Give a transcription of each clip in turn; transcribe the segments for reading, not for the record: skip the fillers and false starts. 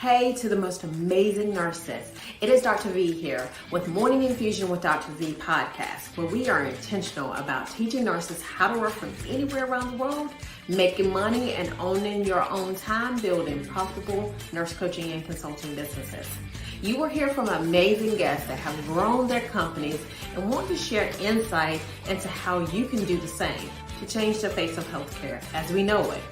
Hey to the most amazing nurses. It is Dr. V here with Morning Infusion with Dr. V podcast, where we are intentional about teaching nurses how to work from anywhere around the world, making money and owning your own time, building profitable nurse coaching and consulting businesses. You will hear from amazing guests that have grown their companies and want to share insight into how you can do the same to change the face of healthcare as we know it.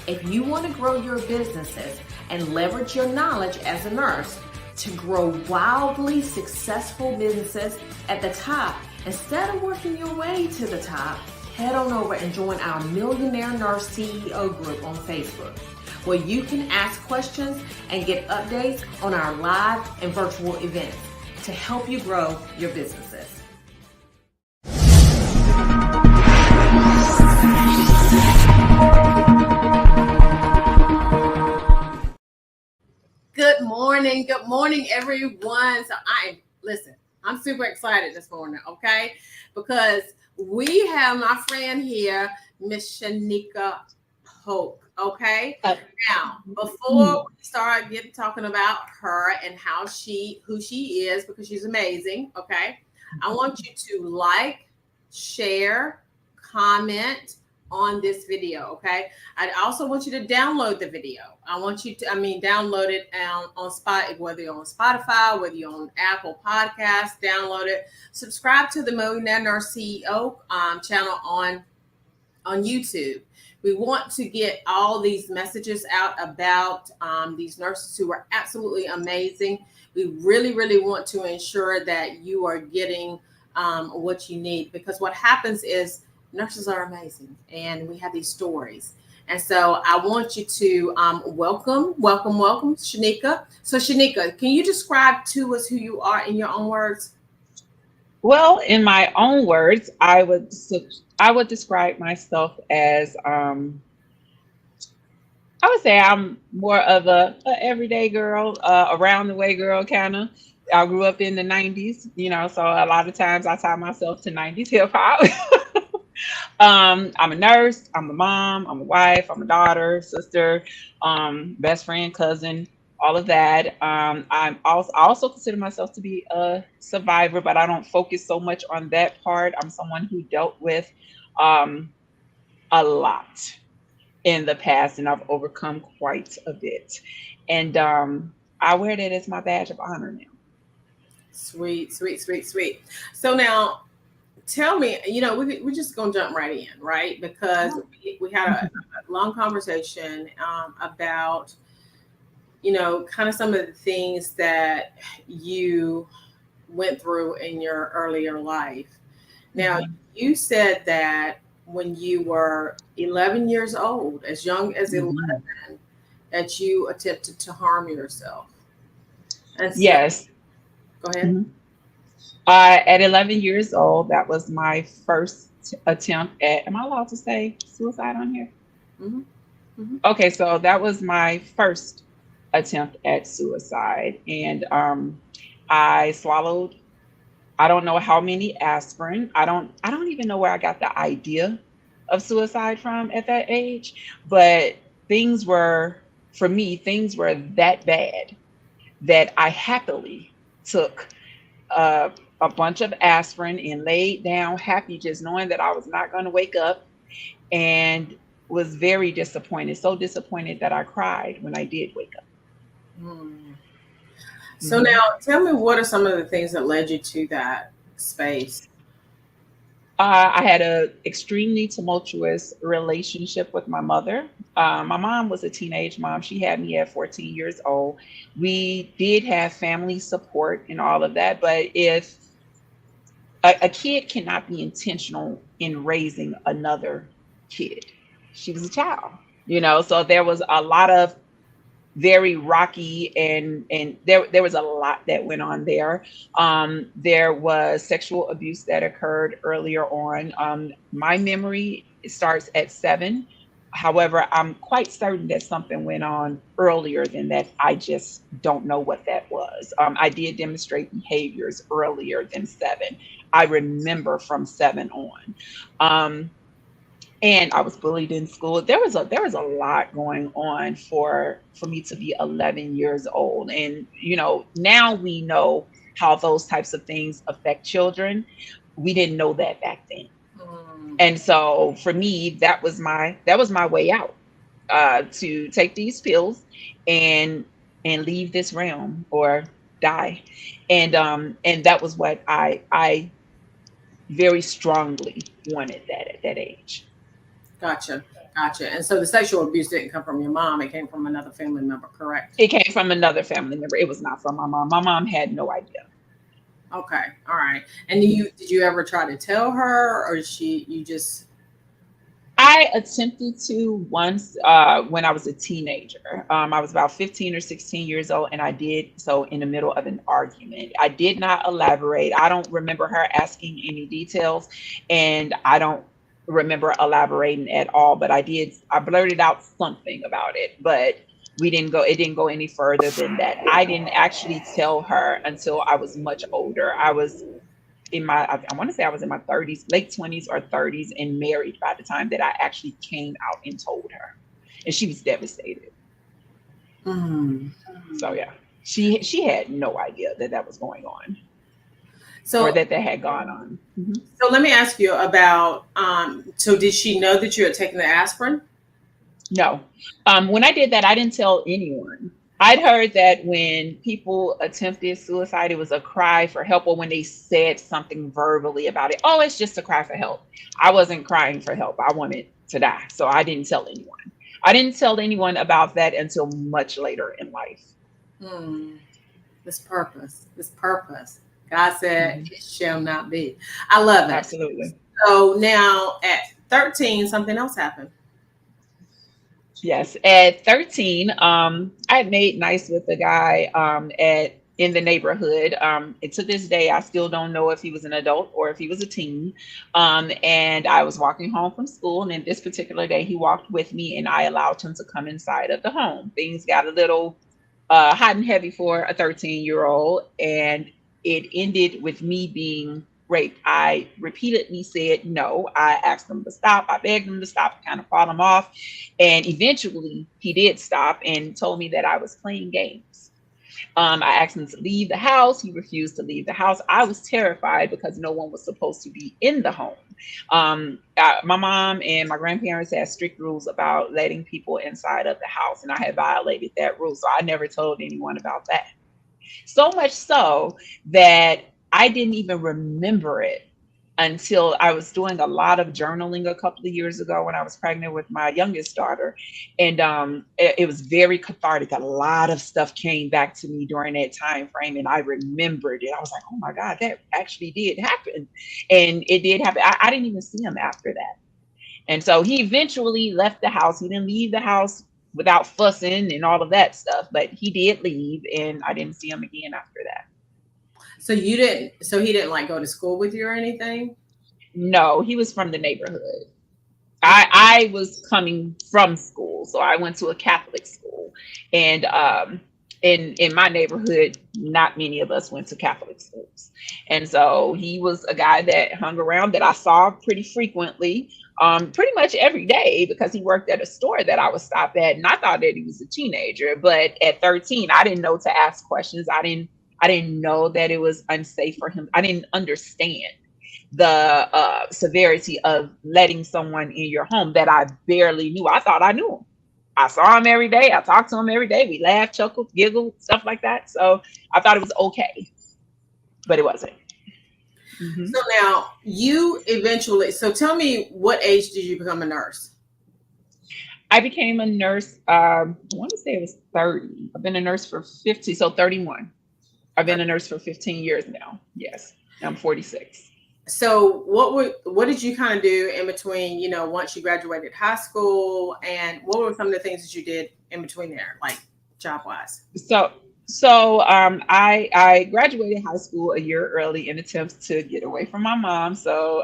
If you want to grow your businesses and leverage your knowledge as a nurse to grow wildly successful businesses at the top, instead of working your way to the top, head on over and join our Millionaire Nurse CEO group on Facebook, where you can ask questions and get updates on our live and virtual events to help you grow your businesses. Good morning, everyone. So I'm super excited this morning, okay? Because we have my friend here, Miss Shanekah Polk, okay? Now, before we start talking about her and who she is, because she's amazing, okay? I want you to like, share, comment on this video, okay? I also want you to download the video. I want you to, download it on Spotify, whether you're on Spotify, whether you're on Apple Podcasts, download it. Subscribe to the Millionaire Nurse CEO channel on YouTube. We want to get all these messages out about these nurses who are absolutely amazing. We really, really want to ensure that you are getting what you need, because what happens is nurses are amazing and we have these stories. And so I want you to welcome Shanekah. So Shanekah, can you describe to us who you are in your own words? Well, in my own words, I would describe myself as I would say I'm more of a everyday girl, around the way girl kind of. I grew up in the 90s, so a lot of times I tie myself to 90s hip hop. I'm a nurse, I'm a mom, I'm a wife, I'm a daughter, sister, best friend, cousin, all of that. I also consider myself to be a survivor, but I don't focus so much on that part. I'm someone who dealt with a lot in the past, and I've overcome quite a bit. And I wear that as my badge of honor now. Sweet. So now, tell me, we're just going to jump right in, right? Because we had a long conversation about, kind of some of the things that you went through in your earlier life. Now, you said that when you were 11 years old, as young as 11, that you attempted to harm yourself. And so, yes. Go ahead. At 11 years old, that was my first attempt at, am I allowed to say suicide on here? Okay, so that was my first attempt at suicide. And I swallowed, I don't know how many aspirin. I don't even know where I got the idea of suicide from at that age. But things were that bad that I happily took a bunch of aspirin and laid down happy, just knowing that I was not going to wake up, and was very disappointed. So disappointed that I cried when I did wake up. So now tell me, what are some of the things that led you to that space? I had an extremely tumultuous relationship with my mother. My mom was a teenage mom. She had me at 14 years old. We did have family support and all of that, but if a kid cannot be intentional in raising another kid, she was a child, so there was a lot of very rocky and there was a lot that went on there. There was sexual abuse that occurred earlier on. My memory starts at 7. However, I'm quite certain that something went on earlier than that. I just don't know what that was. I did demonstrate behaviors earlier than 7. I remember from 7 on. and I was bullied in school. There was a lot going on for me to be 11 years old. And now we know how those types of things affect children. We didn't know that back then. Mm, And so for me, that was my way out, to take these pills and leave this realm or die. And that was what I very strongly wanted that at that age. gotcha. Gotcha. And so the sexual abuse didn't come from your mom, it came from another family member, correct? It came from another family member. It was not from my mom. My mom had no idea. Okay. All right. And did you ever try to tell her, or you just I attempted to once, when I was a teenager. I was about 15 or 16 years old, and I did so in the middle of an argument. I did not elaborate. I don't remember her asking any details, and I don't remember elaborating at all. But I blurted out something about it, but it didn't go any further than that. I didn't actually tell her until I was much older. I want to say I was in my 30s, late 20s or 30s, and married by the time that I actually came out and told her. And she was devastated. mm. So yeah, she had no idea that that was going on, or So that had gone on. Mhm. so let me ask you about so did she know that you had taken the aspirin? No. When I did that, I didn't tell anyone. I'd heard that when people attempted suicide, it was a cry for help, or when they said something verbally about it. Oh, it's just a cry for help. I wasn't crying for help. I wanted to die. So I didn't tell anyone. I didn't tell anyone about that until much later in life. Hmm. This purpose. This purpose. God said Mhm. it shall not be. I love it. Absolutely. So now at 13, something else happened. Yes, at 13, I had made nice with a guy, at in the neighborhood. And to this day, I still don't know if he was an adult or if he was a teen. And I was walking home from school, and this particular day, he walked with me, and I allowed him to come inside of the home. Things got a little hot and heavy for a 13-year-old, and it ended with me being raped. I repeatedly said no. I asked him to stop. I begged him to stop, to kind of fought him off. And eventually he did stop and told me that I was playing games. I asked him to leave the house. He refused to leave the house. I was terrified because no one was supposed to be in the home. My mom and my grandparents had strict rules about letting people inside of the house, and I had violated that rule. So I never told anyone about that. So much so that I didn't even remember it until I was doing a lot of journaling a couple of years ago when I was pregnant with my youngest daughter. And it was very cathartic. A lot of stuff came back to me during that time frame, and I remembered it. I was like, oh my God, that actually did happen. And it did happen. I didn't even see him after that. And so he eventually left the house. He didn't leave the house without fussing and all of that stuff, but he did leave, and I didn't see him again after that. So he didn't like go to school with you or anything? No, he was from the neighborhood. Okay. I was coming from school, so I went to a Catholic school, and in my neighborhood, not many of us went to Catholic schools, and so he was a guy that hung around that I saw pretty frequently, pretty much every day, because he worked at a store that I would stop at, and I thought that he was a teenager, but at 13, I didn't know to ask questions. I didn't know that it was unsafe for him. I didn't understand the severity of letting someone in your home that I barely knew. I thought I knew him. I saw him every day. I talked to him every day. We laughed, chuckled, giggled, stuff like that. So I thought it was okay, but it wasn't. Hmm. So now you eventually, so tell me, what age did you become a nurse? I became a nurse. I want to say it was 30. I've been a nurse for 50, so 31. I've been a nurse for 15 years now. Yes, I'm 46. So what did you kind of do in between, once you graduated high school, and what were some of the things that you did in between there, like job wise? So I graduated high school a year early in attempts to get away from my mom. So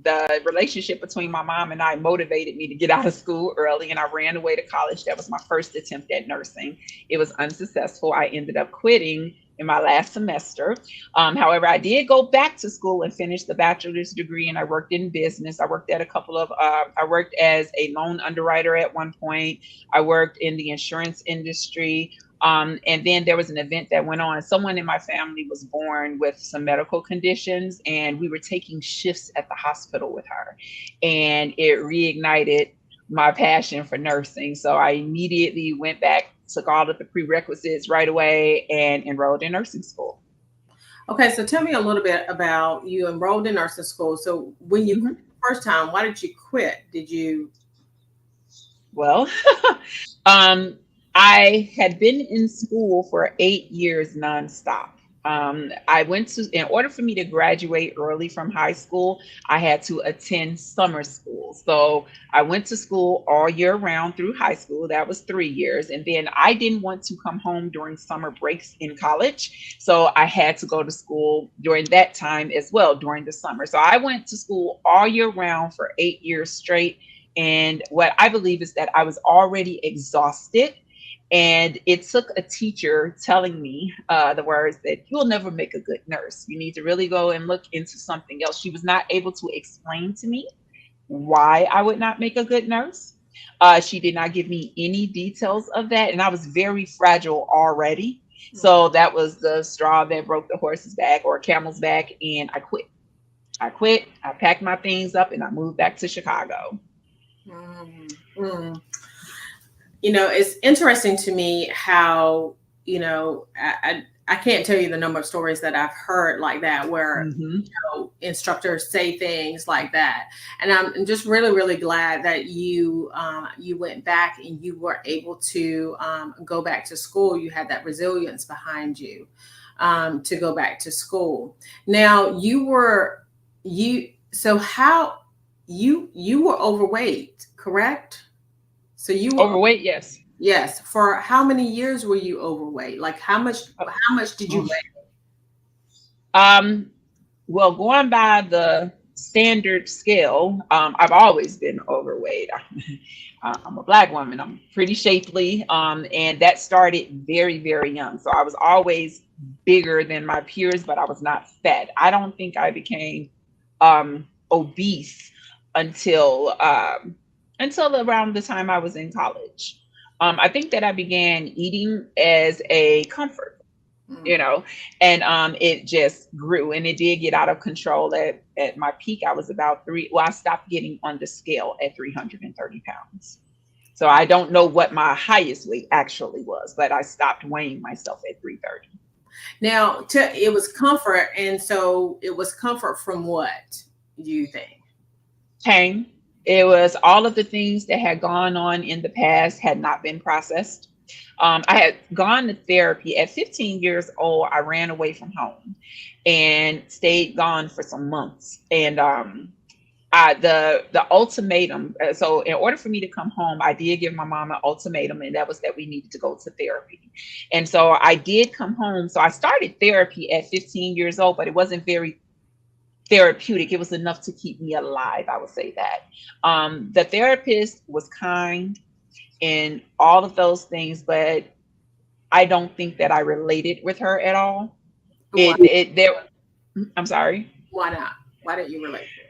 the relationship between my mom and I motivated me to get out of school early, and I ran away to college. That was my first attempt at nursing. It was unsuccessful. I ended up quitting in my last semester. However, I did go back to school and finish the bachelor's degree, and I worked in business. I worked at a couple of, I worked as a loan underwriter at one point. I worked in the insurance industry. And then there was an event that went on. Someone in my family was born with some medical conditions, and we were taking shifts at the hospital with her. And it reignited my passion for nursing. So I immediately went back, took all of the prerequisites right away, and enrolled in nursing school. Okay, so tell me a little bit about you enrolled in nursing school. So when you quit Mhm. the first time, why did you quit? Did you? Well, um, I had been in school for 8 years nonstop. I went to, in order for me to graduate early from high school, I had to attend summer school. So I went to school all year round through high school. That was 3 years. And then I didn't want to come home during summer breaks in college. So I had to go to school during that time as well, during the summer. So I went to school all year round for 8 years straight. And what I believe is that I was already exhausted. And it took a teacher telling me the words that you'll never make a good nurse. You need to really go and look into something else. She was not able to explain to me why I would not make a good nurse. She did not give me any details of that. And I was very fragile already. So that was the straw that broke the horse's back or camel's back. And I quit. I packed my things up and I moved back to Chicago. Mm, mm. It's interesting to me how, I can't tell you the number of stories that I've heard like that where Hmm. instructors say things like that. And I'm just really, really glad that you went back and you were able to go back to school. You had that resilience behind you to go back to school. Now so how you were overweight, correct? So you were. Overweight, yes. Yes. For how many years were you overweight? Like how much did you Oh. weigh? Um, well, going by the standard scale, I've always been overweight. I'm a black woman. I'm pretty shapely, and that started very, very young. So I was always bigger than my peers, but I was not fat. I don't think I became obese until until around the time I was in college. I think that I began eating as a comfort, you Mm. know, and it just grew and it did get out of control. At my peak, I was about three. Well, I stopped getting on the scale at 330 pounds. So I don't know what my highest weight actually was, but I stopped weighing myself at 330. Now, it was comfort, and so it was comfort from what do you think? Pain. It was all of the things that had gone on in the past had not been processed. I had gone to therapy at 15 years old. I ran away from home and stayed gone for some months. And the ultimatum. So in order for me to come home, I did give my mom an ultimatum, and that was that we needed to go to therapy. And so I did come home. So I started therapy at 15 years old, but it wasn't very therapeutic. It was enough to keep me alive. I would say that. The therapist was kind and all of those things, but I don't think that I related with her at all. Why? There. I'm sorry. Why not? Why didn't you relate to it?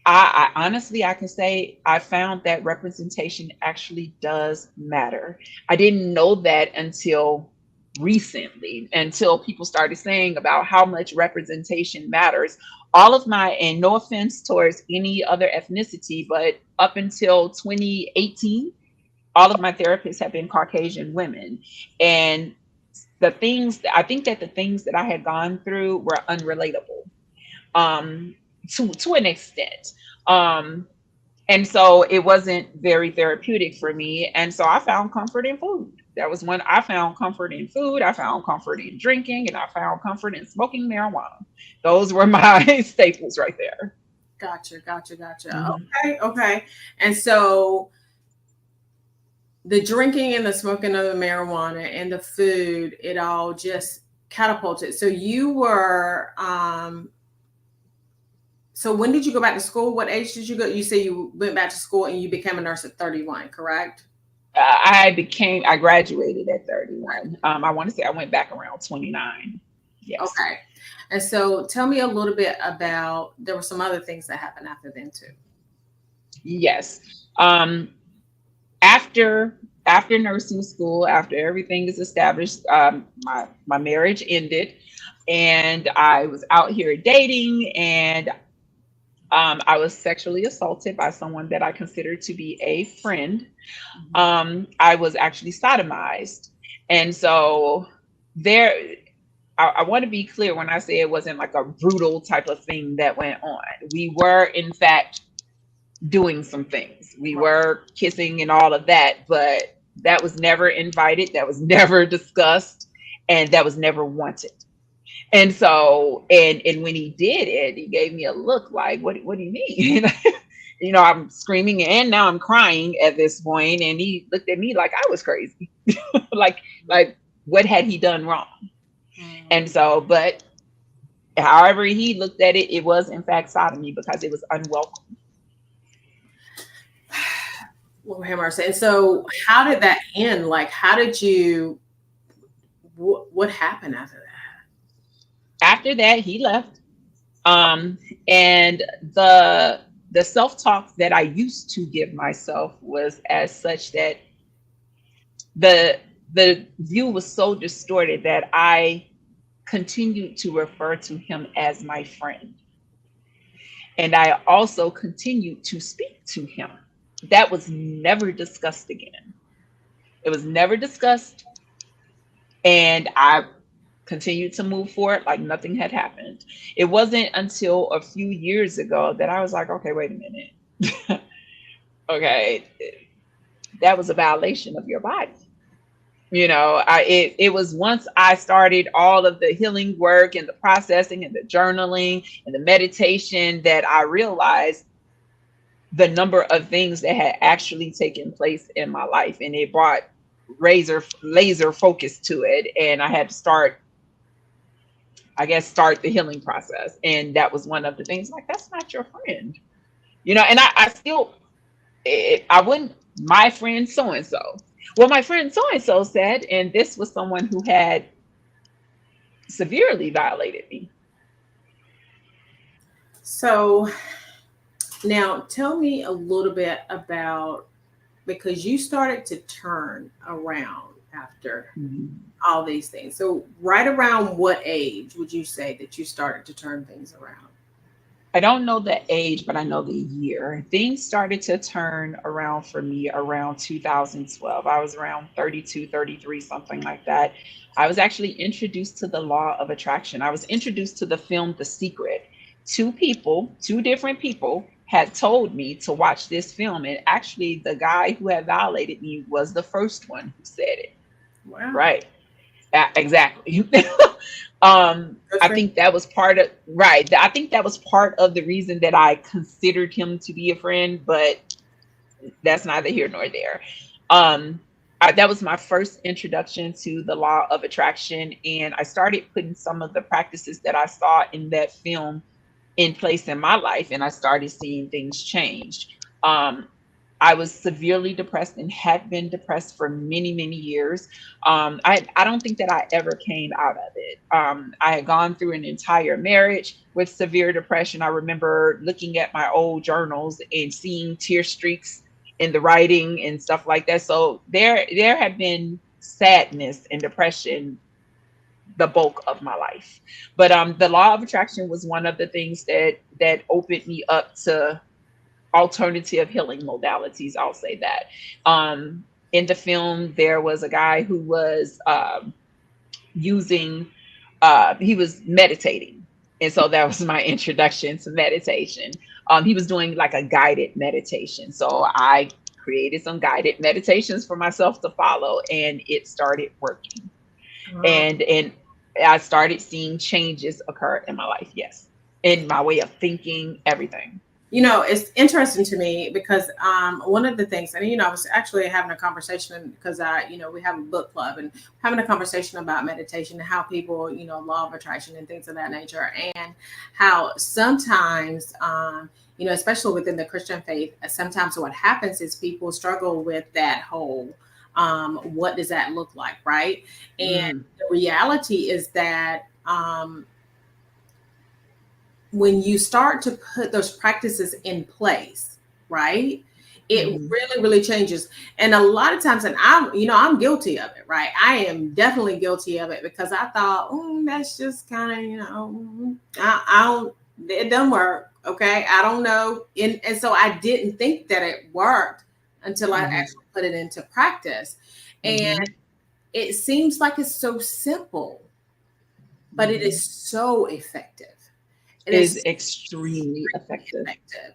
I honestly, I can say I found that representation actually does matter. I didn't know that until recently, until people started saying about how much representation matters. All of my, and no offense towards any other ethnicity, but up until 2018, all of my therapists have been Caucasian women. And I think that the things that I had gone through were unrelatable, um, to an extent. Um, and so it wasn't very therapeutic for me. And so I found comfort in food. That was when I found comfort in food. I found comfort in drinking, and I found comfort in smoking marijuana. Those were my staples right there. Gotcha, gotcha, gotcha. Mhm. Okay, okay. And so the drinking and the smoking of the marijuana and the food, it all just catapulted. So you were so when did you go back to school? What age did you go? You say you went back to school and you became a nurse at 31, correct? I graduated at 31. I want to say I went back around 29. Yes. Okay. And so tell me a little bit about, there were some other things that happened after then too. Yes. Um, after nursing school, after everything is established, my marriage ended, and I was out here dating, and I was sexually assaulted by someone that I considered to be a friend. Mhm. I was actually sodomized, and so there. I want to be clear when I say it wasn't like a brutal type of thing that went on. We were, in fact, doing some things. We Right. were kissing and all of that, but that was never invited, that was never discussed, and that was never wanted. And so, and when he did it, he gave me a look like, what do you mean? I'm screaming and now I'm crying at this point, and he looked at me like I was crazy. like like what had he done wrong? And Mhm. so, but however he looked at it, it was in fact sodomy because it was unwelcome. Lord have mercy. And so how did that end? Like, how did you, what happened after After that, he left. Um, and the self-talk that I used to give myself was as such that the the view was so distorted that I continued to refer to him as my friend. And I also continued to speak to him. That was never discussed again. It was never discussed. And I continued to move forward like nothing had happened. It wasn't until a few years ago that I was like, okay, wait a minute. Okay, that was a violation of your body. It was once I started all of the healing work and the processing and the journaling and the meditation that I realized the number of things that had actually taken place in my life, and it brought razor laser focus to it, and I had to start the healing process. And that was one of the things, like, that's not your friend, and I still, I wouldn't, my friend so and so. Well, my friend so and so said, and this was someone who had severely violated me. So now tell me a little bit about, because you started to turn around after Mhm. all these things. So right around what age would you say that you started to turn things around? I don't know the age, but I know the year. Things started to turn around for me around 2012. I was around 32, 33, something like that. I was actually introduced to the law of attraction. I was introduced to the film The Secret. Two different people had told me to watch this film. And actually, the guy who had violated me was the first one who said it. Wow. Right. Exactly. Good I for think that was part of, right. I think that was part of the reason that I considered him to be a friend, but that's neither here nor there. Um, that was my first introduction to the law of attraction, and I started putting some of the practices that I saw in that film in place in my life, and I started seeing things change. Um, I was severely depressed and had been depressed for many, many years. I don't think that I ever came out of it. I had gone through an entire marriage with severe depression. I remember looking at my old journals and seeing tear streaks in the writing and stuff like that. So there had been sadness and depression the bulk of my life. But the law of attraction was one of the things that opened me up to alternative healing modalities. I'll say that. In the film, there was a guy who was using, he was meditating. And so that was my introduction to meditation. He was doing like a guided meditation. So I created some guided meditations for myself to follow, and it started working. it. And I started seeing changes occur in my life. Yes, in my way of thinking, everything. It's interesting to me because one of the things, and I was actually having a conversation because we have a book club and having a conversation about meditation and how people, law of attraction and things of that nature, and how sometimes, especially within the Christian faith, sometimes what happens is people struggle with that whole. what does that look like, right? And Mm, the reality is that when you start to put those practices in place, right? It mhm, really, really changes. And a lot of times, and I'm guilty of it, right? I am definitely guilty of it because I thought, that's just kind of, I don't, it doesn't work. Okay. I don't know. And so I didn't think that it worked until I mhm, actually put it into practice. And mhm, it seems like it's so simple, but it mhm. is so effective. It Is is extremely extremely effective. effective.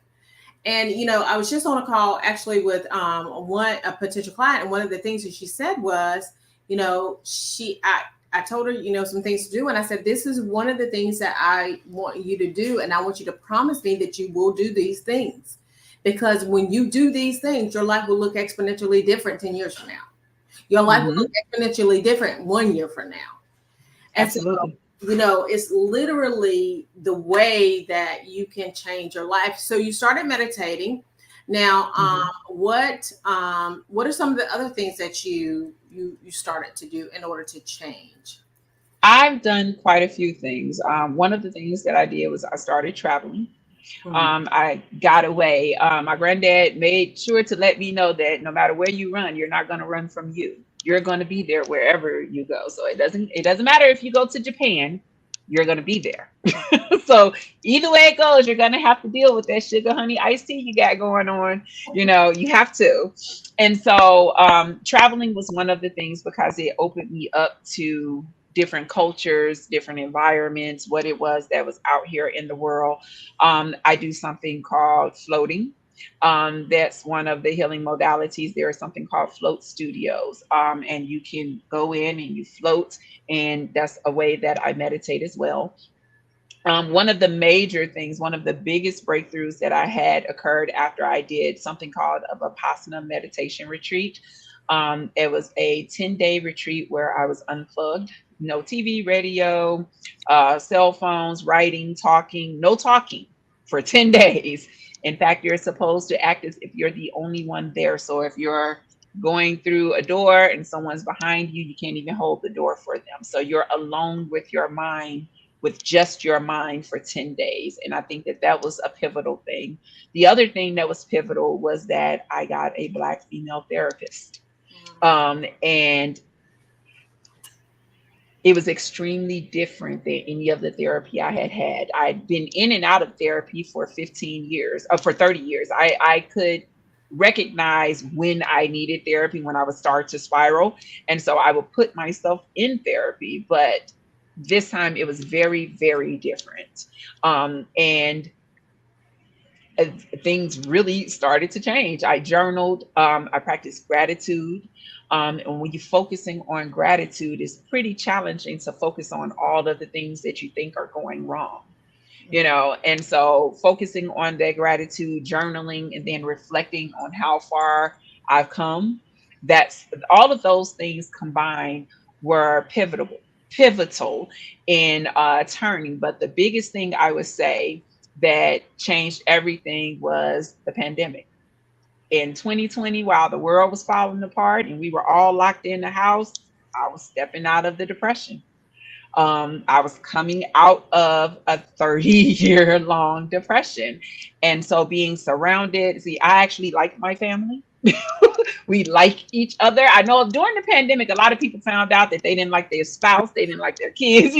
And I was just on a call actually with one a potential client, and one of the things that she said was, I told her, some things to do, and I said, this is one of the things that I want you to do, and I want you to promise me that you will do these things, because when you do these things, your life will look exponentially different 10 years from now. Your life will look Hmm. exponentially different 1 year from now. And so, Absolutely. it's literally the way that you can change your life. So you started meditating. Now, Hmm. what are some of the other things that you started to do in order to change? I've done quite a few things. One of the things that I did was I started traveling. Mhm. I got away. My granddad made sure to let me know that no matter where you run, you're not going to run from you. You're going to be there wherever you go. So it doesn't matter if you go to Japan, you're going to be there. So either way it goes, you're going to have to deal with that sugar honey iced tea you got going on. You have to. And so traveling was one of the things because it opened me up to different cultures, different environments, what it was that was out here in the world. I do something called floating. That's one of the healing modalities. There is something called float studios, and you can go in and you float, and that's a way that I meditate as well. One of the major things, one of the biggest breakthroughs that I had occurred after I did something called a Vipassana meditation retreat. It was a 10-day retreat where I was unplugged, no TV, radio, cell phones, writing, talking, no talking for 10 days. In fact, you're supposed to act as if you're the only one there. So if you're going through a door and someone's behind you, you can't even hold the door for them. So you're alone with your mind, with just your mind for 10 days. And I think that that was a pivotal thing. The other thing that was pivotal was that I got a Black female therapist. And it was extremely different than any of the therapy I had had. I'd been in and out of therapy for 15 years, for 30 years. I could recognize when I needed therapy, when I would start to spiral. And so I would put myself in therapy, but this time it was very, very different. And uh, things really started to change. I journaled, I practiced gratitude. And when you're focusing on gratitude, it's pretty challenging to focus on all of the things that you think are going wrong. And so focusing on that gratitude, journaling, and then reflecting on how far I've come, that's all of those things combined were pivotal in turning. But the biggest thing I would say that changed everything was the pandemic. In 2020, while the world was falling apart and we were all locked in the house, I was stepping out of the depression. I was coming out of a 30-year long depression. And so being surrounded, see, I actually like my family. We like each other. I know during the pandemic, a lot of people found out that they didn't like their spouse, they didn't like their kids,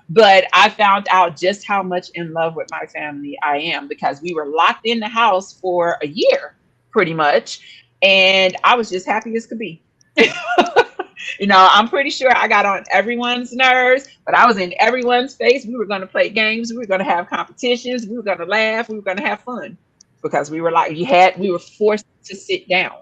but I found out just how much in love with my family I am because we were locked in the house for a year pretty much. And I was just happy as could be. I'm pretty sure I got on everyone's nerves, but I was in everyone's face. We were going to play games. We were going to have competitions. We were going to laugh. We were going to have fun because we were forced to sit down.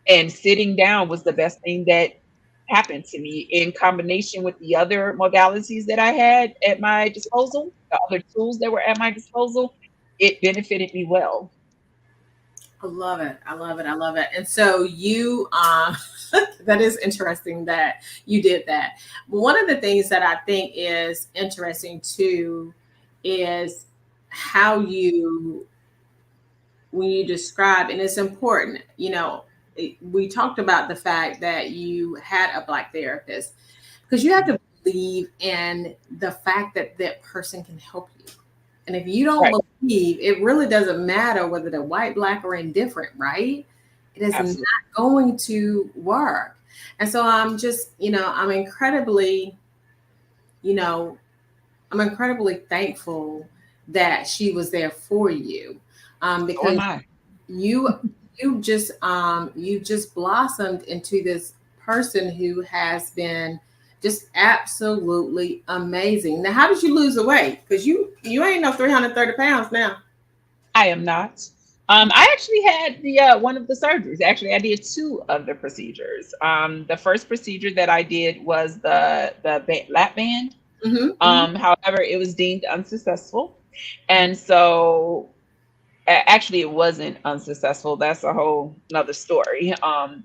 And sitting down was the best thing that happened to me in combination with the other modalities that I had at my disposal, the other tools that were at my disposal. It benefited me well. I love it. I love it. I love it. And so that is interesting that you did that. But one of the things that I think is interesting too is how when you describe, and it's important, we talked about the fact that you had a Black therapist because you have to believe in the fact that that person can help you. And if you don't Right. believe, it really doesn't matter whether they're white, black, or indifferent, right? It is not Absolutely. going to work. And so I'm just, you know, I'm incredibly thankful that she was there for you, So am because I. you you just blossomed into this person who has been just absolutely amazing. Now, how did you lose the weight? Because you ain't no 330 pounds now. I am not. I actually had the one of the surgeries. Actually, I did two of the procedures. The first procedure that I did was the lap band. Hmm. Hmm. However, it was deemed unsuccessful, and so actually it wasn't unsuccessful. That's a whole another story.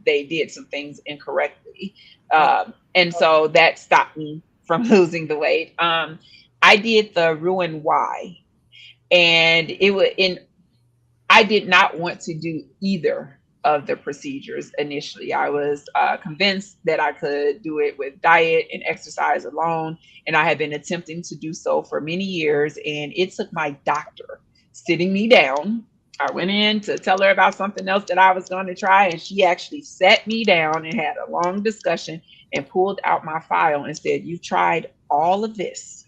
They did some things incorrectly, and so that stopped me from losing the weight. I did the Ruin Y, and it was in I did not want to do either of the procedures initially. I was convinced that I could do it with diet and exercise alone, and I had been attempting to do so for many years. And it took my doctor sitting me down. I went in to tell her about something else that I was going to try, and she actually sat me down and had a long discussion and pulled out my file and said, "You've tried all of this.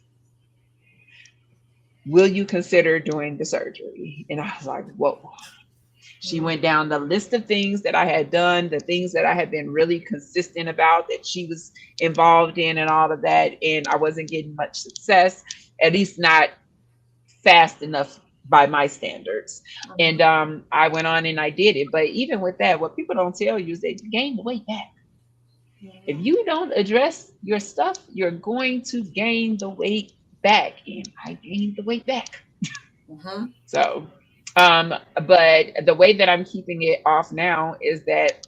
Will you consider doing the surgery?" And I was like, whoa. She went down the list of things that I had done, the things that I had been really consistent about that she was involved in, and all of that. And I wasn't getting much success, at least not fast enough by my standards. And I went on and I did it. But even with that, what people don't tell you is that you gain the weight back. If you don't address your stuff, you're going to gain the weight back. And I gained the weight back. Hmm. So, but the way that I'm keeping it off now is that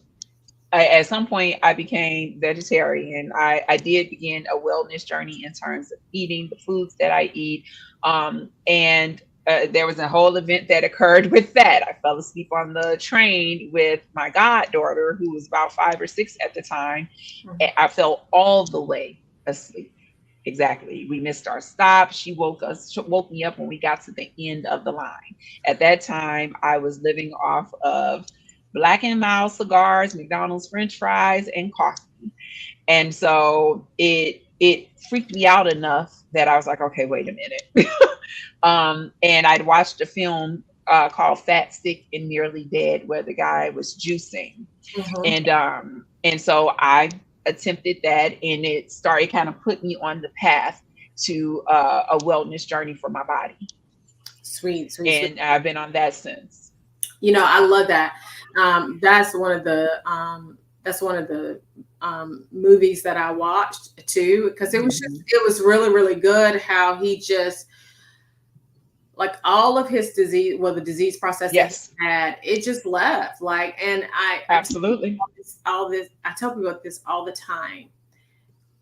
at some point I became vegetarian. I did begin a wellness journey in terms of eating the foods that I eat. And there was a whole event that occurred with that. I fell asleep on the train with my goddaughter, who was about 5 or 6 at the time. And I fell all the way asleep. Exactly. We missed our stop. Woke me up when we got to the end of the line. At that time, I was living off of Black and Mild cigars, McDonald's French fries, and coffee. And so it freaked me out enough that I was like, okay, wait a minute. And I'd watched a film called Fat, Sick, and Nearly Dead, where the guy was juicing. Hmm. And so I attempted that, and it started kind of put me on the path to a wellness journey for my body. Sweet, sweet, sweet. And I've been on that since. I love that. That's one of the movies that I watched too, because Mhm. it was really, really good how he just, like, all of his disease, well, the disease process that he Yes, had, it just left. Like, and I tell people absolutely. I tell people this all the time.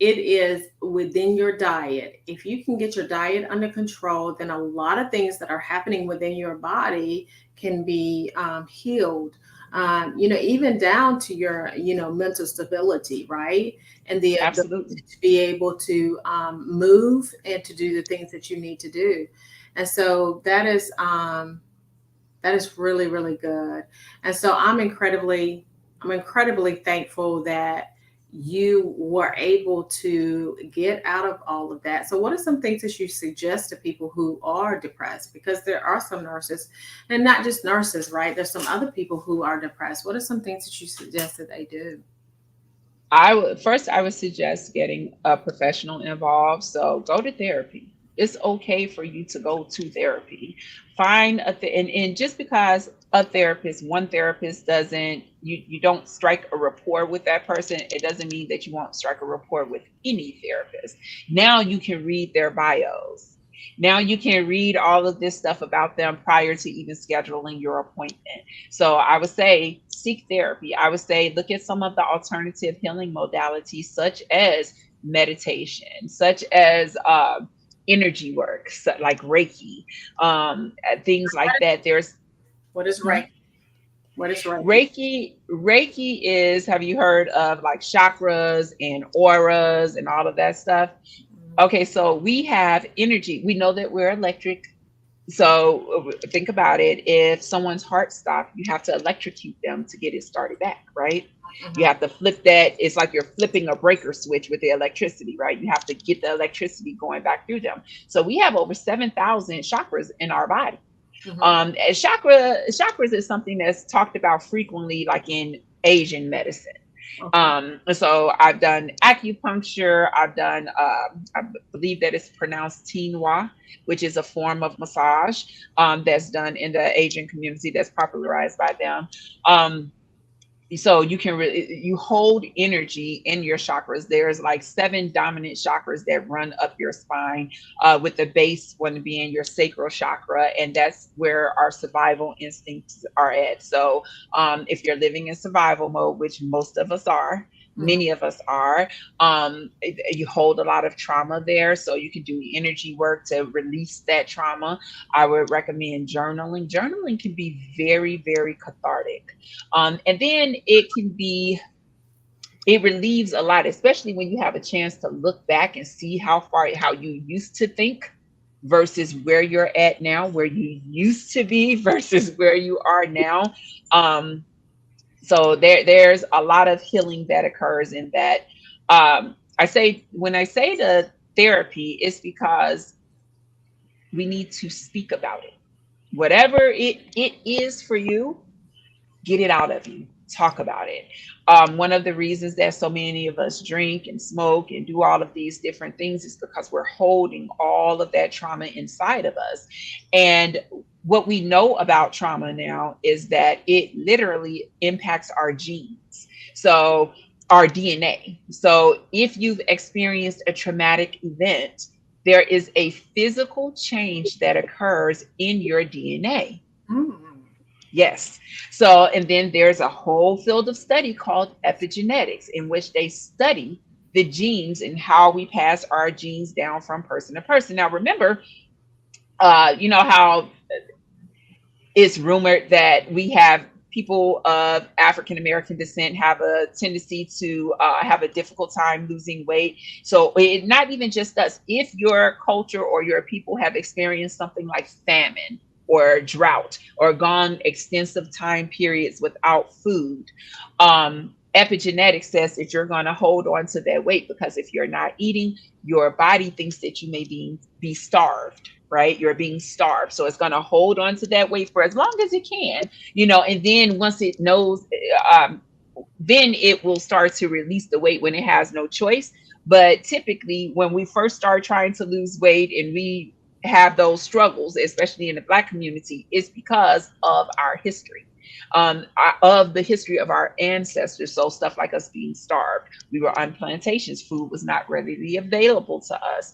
It is within your diet. If you can get your diet under control, then a lot of things that are happening within your body can be healed. Even down to your, mental stability, right? And the Absolutely. ability to be able to move and to do the things that you need to do. And so that is really, really good. And so I'm incredibly thankful that you were able to get out of all of that. So what are some things that you suggest to people who are depressed? Because there are some nurses, and not just nurses, right? There's some other people who are depressed. What are some things that you suggest that they do? I would suggest getting a professional involved. So go to therapy. It's okay for you to go to therapy. Find and just because one therapist doesn't, you don't strike a rapport with that person, it doesn't mean that you won't strike a rapport with any therapist. Now you can read their bios. Now you can read all of this stuff about them prior to even scheduling your appointment. So I would say seek therapy. I would say look at some of the alternative healing modalities, such as meditation, such as energy work, like Reiki, things like that. There's What is hmm, right? What is Reiki? Reiki is, have you heard of like chakras and auras and all of that stuff? Okay, so we have energy. We know that we're electric. So think about it. If someone's heart stopped, you have to electrocute them to get it started back, right? You Mhm. have to flip that. It's like you're flipping a breaker switch with the electricity, right? You have to get the electricity going back through them. So we have over 7,000 chakras in our body. Mhm. And chakras is something that's talked about frequently, like in Asian medicine. Okay. So I've done acupuncture. I've done, I believe that it's pronounced Tinwa, which is a form of massage that's done in the Asian community that's popularized by them. Um, so you can really you hold energy in your chakras. There's like seven dominant chakras that run up your spine, with the base one being your sacral chakra, and that's where our survival instincts are at. So if you're living in survival mode, which most of us are, Mhm. many of us are, you hold a lot of trauma there, so you can do energy work to release that trauma. I would recommend journaling. Journaling can be very, very cathartic. And then it relieves a lot, especially when you have a chance to look back and see how you used to think versus where you're at now, where you used to be versus where you are now. Um, so there's a lot of healing that occurs in that. I say when I say the therapy, it's because we need to speak about it. Whatever it is for you, get it out of you. Talk about it. One of the reasons that so many of us drink and smoke and do all of these different things is because we're holding all of that trauma inside of us. And what we know about trauma now is that it literally impacts our genes. So, our DNA. So, if you've experienced a traumatic event, there is a physical change that occurs in your DNA. Mm. Yes. So, and then there's a whole field of study called epigenetics, in which they study the genes and how we pass our genes down from person to person. Now, remember, you know how it's rumored that we have people of African American descent have a tendency to have a difficult time losing weight. So it not even just us. If your culture or your people have experienced something like famine or drought or gone extensive time periods without food, epigenetics says that you're going to hold on to that weight, because if you're not eating, your body thinks that you may be starved, right? You're being starved. So it's going to hold on to that weight for as long as it can, and then once it knows, um, then it will start to release the weight when it has no choice. But typically, when we first start trying to lose weight and we have those struggles, especially in the Black community, it's because of our history. Of the history of our ancestors. So stuff like us being starved, we were on plantations, food was not readily available to us.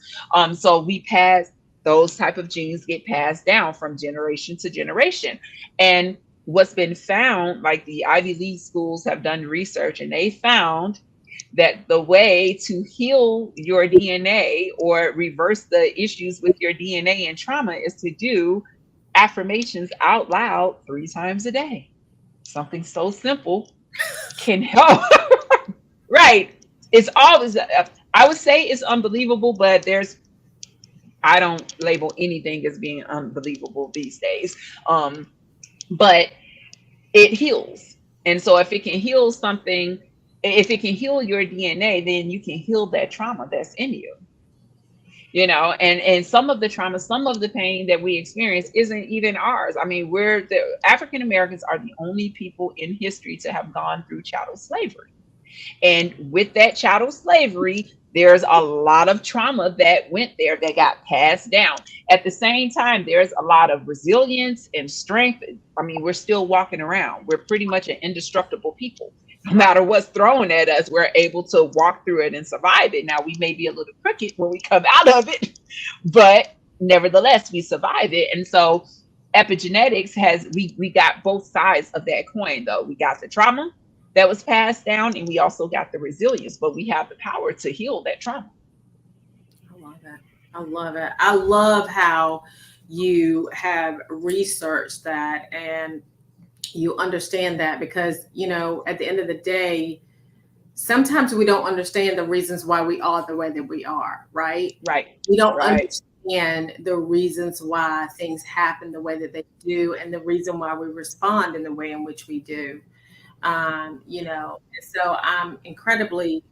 So we passed those type of genes, get passed down from generation to generation. And what's been found, like the Ivy League schools have done research, and they found that the way to heal your DNA or reverse the issues with your DNA and trauma is to do affirmations out loud 3 times a day. Something so simple can help. Right. It's always, I would say it's unbelievable, but I don't label anything as being unbelievable these days. But it heals. And so if it can heal something, if it can heal your DNA, then you can heal that trauma that's in you. And some of the trauma, some of the pain that we experience isn't even ours. I mean, we're the African Americans are the only people in history to have gone through chattel slavery. And with that chattel slavery, there's a lot of trauma that went there that got passed down. At the same time, there's a lot of resilience and strength. I mean, we're still walking around. We're pretty much an indestructible people. No Right. matter what's thrown at us, we're able to walk through it and survive it. Now, we may be a little crooked when we come out of it, but nevertheless, we survive it. And so epigenetics we got both sides of that coin, though. We got the trauma that was passed down, and we also got the resilience, but we have the power to heal that trauma. I love it. I love it. I love how you have researched that. And you understand that, because at the end of the day, sometimes we don't understand the reasons why we are the way that we are, right? Right. We don't Right. understand the reasons why things happen the way that they do, and the reason why we respond in the way in which we do. And so I'm incredibly,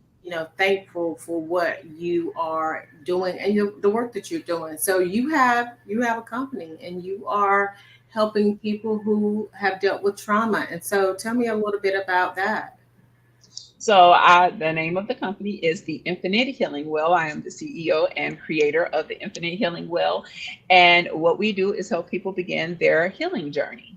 thankful for what you are doing, and the work that you're doing. So you have a company, and you are helping people who have dealt with trauma. And so tell me a little bit about that. So, the name of the company is the Infinite Healing Well. I am the CEO and creator of the Infinite Healing Well. And what we do is help people begin their healing journey.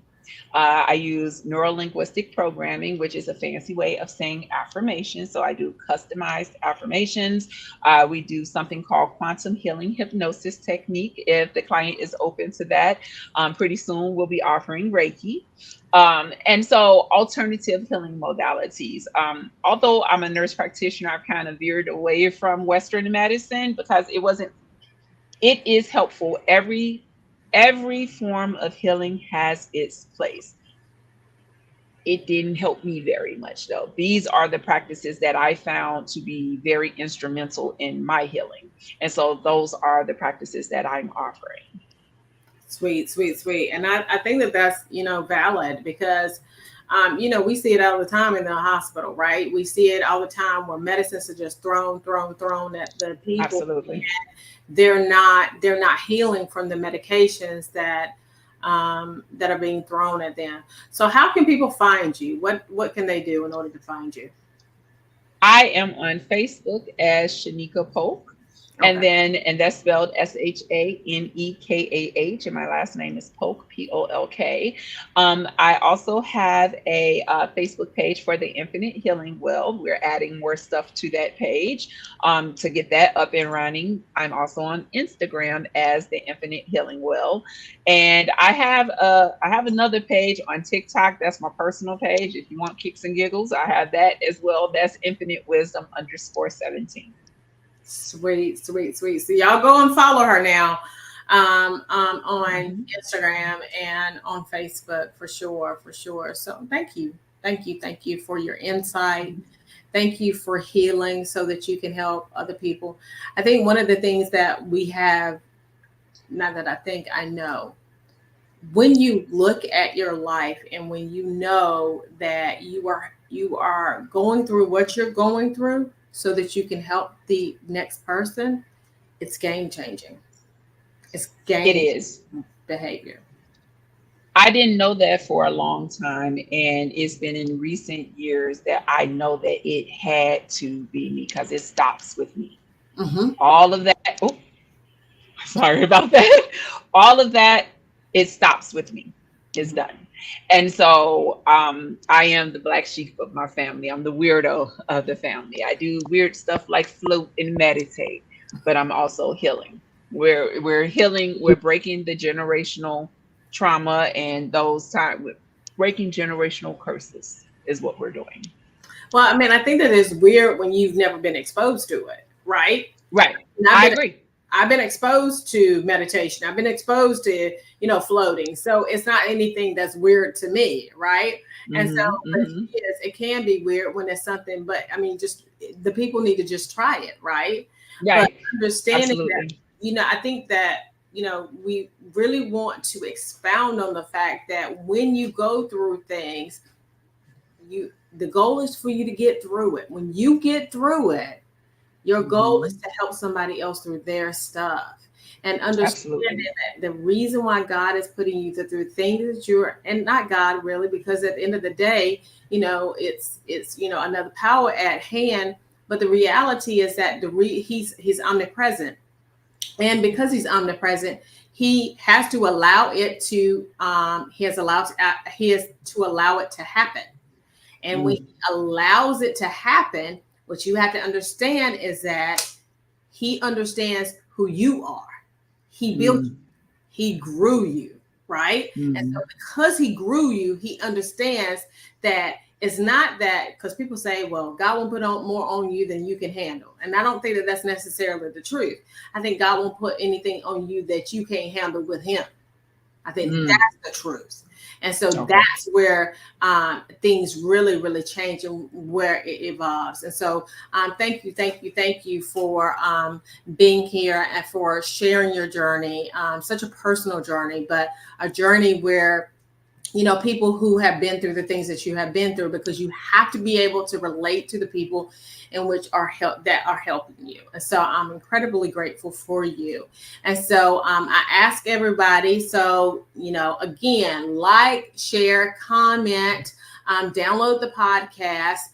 I use neuro linguistic programming, which is a fancy way of saying affirmations. So, I do customized affirmations. We do something called quantum healing hypnosis technique. If the client is open to that, pretty soon we'll be offering Reiki. And so alternative healing modalities. Although I'm a nurse practitioner, I've kind of veered away from Western medicine because it is helpful. Every form of healing has its place. It didn't help me very much though. These are the practices that I found to be very instrumental in my healing. And so those are the practices that I'm offering. Sweet, sweet, sweet. And I think that that's, valid, because, we see it all the time in the hospital, right? We see it all the time where medicines are just thrown at the people. Absolutely. They're not healing from the medications that are being thrown at them. So how can people find you? What can they do in order to find you? I am on Facebook as Shanekah Polk. Okay. And that's spelled Shanekah, and my last name is Polk, Polk. I also have a Facebook page for the Infinite Healing Well. We're adding more stuff to that page to get that up and running. I'm also on Instagram as the Infinite Healing Well, and I have another page on TikTok. That's my personal page. If you want kicks and giggles, I have that as well. That's Infinite Wisdom _17. Sweet, sweet, sweet. So y'all go and follow her now, on Mhm. Instagram and on Facebook, for sure, for sure. So thank you for your insight. Thank you for healing so that you can help other people. I think one of the things that we have, now that I think I know, when you look at your life, and when you know that you are going through what you're going through so that you can help the next person, it's game changing. It's It game is. behavior. I didn't know that for a long time, and it's been in recent years that I know that it had to be me because it stops with me. Hmm. All of that. Oh, sorry about that. All of that, it stops with me. It's Hmm. done. And so I am the black sheep of my family. I'm the weirdo of the family. I do weird stuff like float and meditate, but I'm also healing. We're healing. We're breaking the generational trauma and those time breaking generational curses is what we're doing. Well, I mean, I think that it's weird when you've never been exposed to it, right? Right. And I've I been agree. I've been exposed to meditation. I've been exposed to, floating. So it's not anything that's weird to me, right? And so, Hmm. but Hmm. it can be weird when it's something, but I mean, just the people need to just try it, right? But Right. understanding that, Absolutely. I think that, we really want to expound on the fact that when you go through things, the goal is for you to get through it. When you get through it, your goal is Hmm. to help somebody else through their stuff, and understanding Absolutely. that the reason why God is putting you through things that and not God really, because at the end of the day, it's another power at hand. But the reality is that he's omnipresent, and because he's omnipresent, he has to allow it to he has to allow it to happen. And when he Mm. allows it to happen, what you have to understand is that he understands who you are. He built you, Mm. he grew you, right? And so Mm. because he grew you, he understands that it's not that, because people say, well, God won't put on more on you than you can handle. And I don't think that that's necessarily the truth. I think God won't put anything on you that you can't handle with him. I think Mm. that's the truth. And so Okay. that's where things really, really change and where it evolves. And so thank you for being here and for sharing your journey, such a personal journey, but a journey where people who have been through the things that you have been through, because you have to be able to relate to the people in which that are helping you. And so I'm incredibly grateful for you. And so I ask everybody, so again, like, share, comment, download the podcast,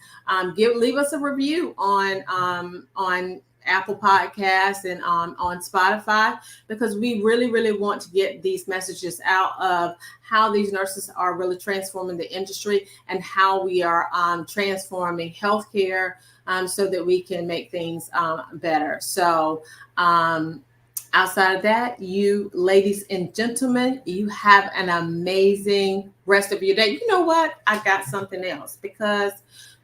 leave us a review on Apple Podcasts and on Spotify, because we really, really want to get these messages out of how these nurses are really transforming the industry and how we are transforming healthcare, so that we can make things better. So outside of that, you ladies and gentlemen, you have an amazing rest of your day. You know what? I got something else, because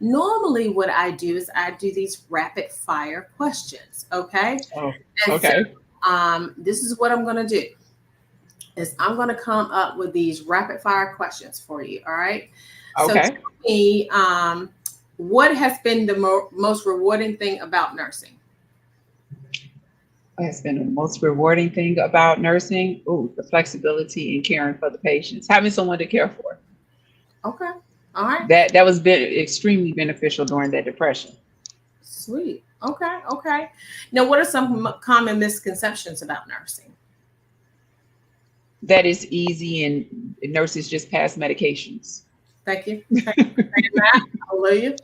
normally what I do is I do these rapid fire questions. Okay. Oh, And okay. so this is what I'm going to do is I'm going to come up with these rapid fire questions for you. All right. So Okay. tell me, what has been the most rewarding thing about nursing? What has been the most rewarding thing about nursing? Oh, the flexibility in caring for the patients, having someone to care for. Okay. All right. That was extremely beneficial during that depression. Sweet. Okay. Okay. Now, what are some common misconceptions about nursing? That is easy, and nurses just pass medications. Thank you. Thank you for saying that. Hallelujah.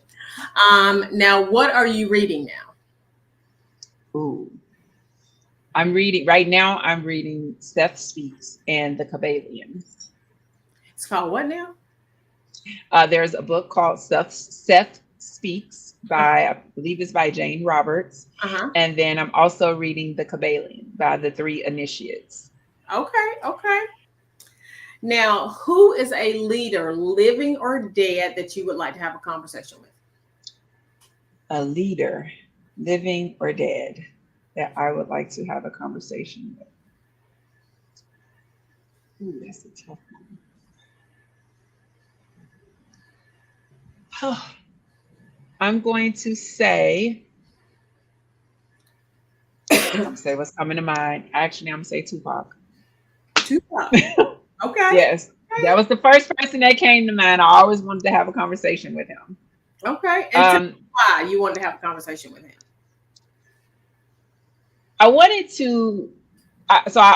Now, what are you reading now? Ooh. I'm reading right now. I'm reading Seth Speaks and the Kabbalion. It's called what now? There's a book called Seth Speaks by, I believe it's by Jane Roberts. Uh-huh. And then I'm also reading The Kabbalion by the Three Initiates. Okay. Okay. Now, who is a leader, living or dead, that you would like to have a conversation with? A leader, living or dead, that I would like to have a conversation with. Ooh, that's a tough one. I'm going to say, what's coming to mind. Actually, I'm going to say Tupac. Tupac. Okay. Yes. That was the first person that came to mind. I always wanted to have a conversation with him. Okay. And tell me why you wanted to have a conversation with him. I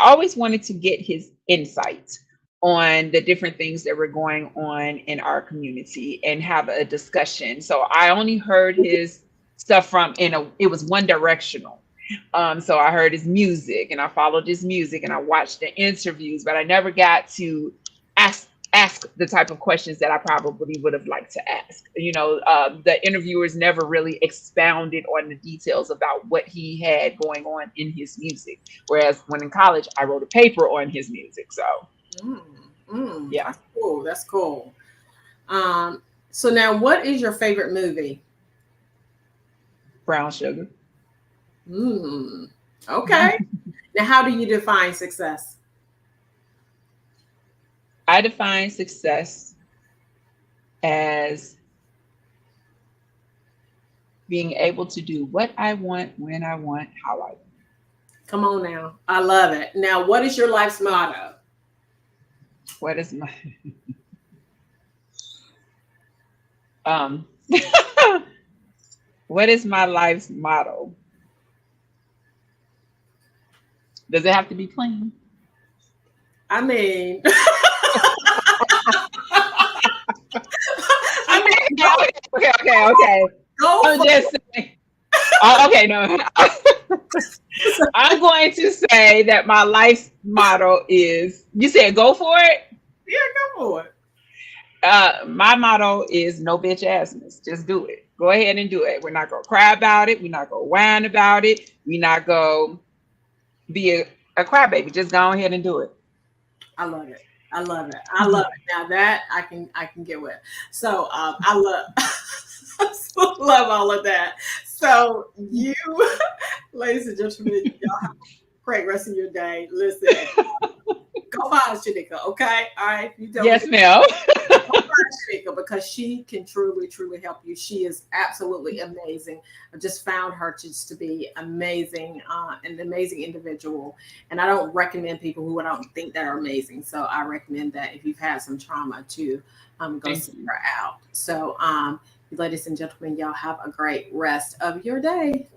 always wanted to get his insight on the different things that were going on in our community and have a discussion. So I only heard his stuff it was one directional. So I heard his music and I followed his music and I watched the interviews, but I never got to ask the type of questions that I probably would have liked to ask. The interviewers never really expounded on the details about what he had going on in his music. Whereas when in college, I wrote a paper on his music. So yeah. That's cool. So now, what is your favorite movie? Brown Sugar. Okay. Now, how do you define success? I define success as being able to do what I want, when I want, how I want. Come on now. I love it. Now, what is your life's motto? What is my what is my life's motto? Does it have to be plain? I mean, okay. Go I'm just saying. Okay, no. I'm going to say that my life's motto is, you said go for it? Yeah, go for it. My motto is no bitch assness. Just do it. Go ahead and do it. We're not going to cry about it. We're not going to whine about it. We're not going to be a crybaby. Just go ahead and do it. I love it. I love it. I love it. Now that I can get with. So I love all of that. So you, ladies and gentlemen, y'all have a great rest of your day. Listen, Go find Shanekah, okay? All right. You don't Yes, ma'am. Shanekah, because she can truly, truly help you. She is absolutely amazing. I just found her just to be amazing, an amazing individual. And I don't recommend people who I don't think that are amazing. So I recommend that if you've had some trauma to go Thank seek you. her out. So, ladies and gentlemen, y'all have a great rest of your day.